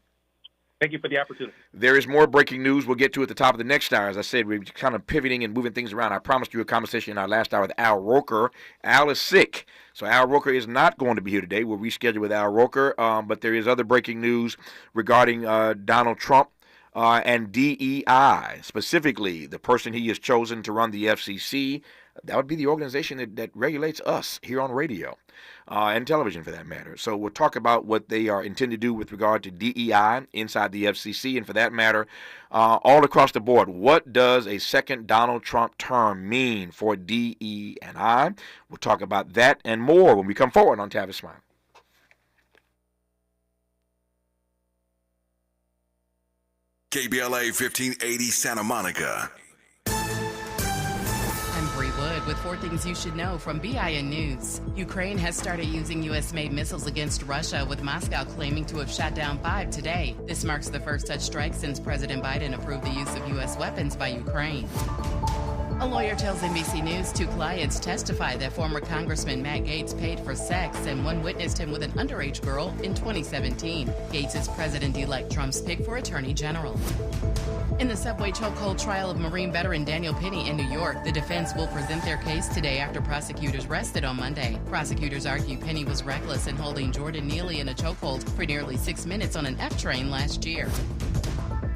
Thank you for the opportunity. There is more breaking news we'll get to at the top of the next hour. As I said, we're kind of pivoting and moving things around. I promised you a conversation in our last hour with Al Roker. Al is sick, so Al Roker is not going to be here today. We'll reschedule with Al Roker, but there is other breaking news regarding Donald Trump and DEI, specifically the person he has chosen to run the FCC. That would be the organization that regulates us here on radio and television, for that matter. So we'll talk about what they are intended to do with regard to DEI inside the FCC, and for that matter, all across the board. What does a second Donald Trump term mean for DE&I? We'll talk about that and more when we come forward on Tavis Smiley. KBLA 1580 Santa Monica. With 4 things you should know from BIN News. Ukraine has started using U.S.-made missiles against Russia, with Moscow claiming to have shot down 5 today. This marks the first such strike since President Biden approved the use of U.S. weapons by Ukraine. A lawyer tells NBC News 2 clients testify that former Congressman Matt Gaetz paid for sex and one witnessed him with an underage girl in 2017. Gaetz is President-elect Trump's pick for Attorney General. In the subway chokehold trial of Marine veteran Daniel Penny in New York, the defense will present their case today after prosecutors rested on Monday. Prosecutors argue Penny was reckless in holding Jordan Neely in a chokehold for nearly 6 minutes on an F train last year.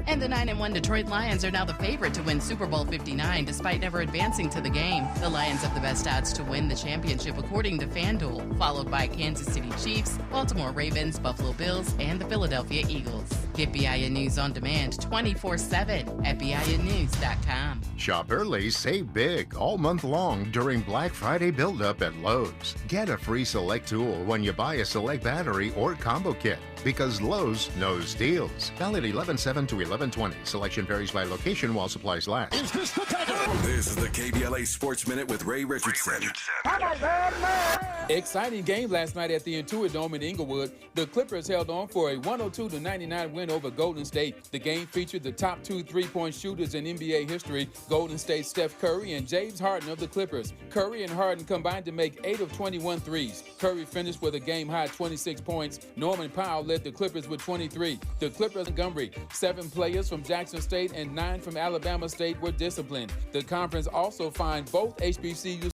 And the 9-1 Detroit Lions are now the favorite to win Super Bowl 59 despite never advancing to the game. The Lions have the best odds to win the championship according to FanDuel, followed by Kansas City Chiefs, Baltimore Ravens, Buffalo Bills, and the Philadelphia Eagles. Get BIN News on demand 24/7 at BINnews.com. Shop early, save big all month long during Black Friday build-up at Lowe's. Get a free Select tool when you buy a Select battery or combo kit, because Lowe's knows deals. Valid 11/7 to 11/20. Selection varies by location while supplies last. This is the KBLA Sports Minute with Ray Richardson. Exciting game last night at the Intuit Dome in Inglewood. The Clippers held on for a 102-99 win over Golden State. The game featured the top 2 3-point shooters in NBA history, Golden State's Steph Curry and James Harden of the Clippers. Curry and Harden combined to make 8 of 21 threes. Curry finished with a game-high 26 points. Norman Powell led the Clippers with 23. The Clippers and Montgomery, 7 players from Jackson State and 9 from Alabama State were disciplined. The conference also fined both HBCUs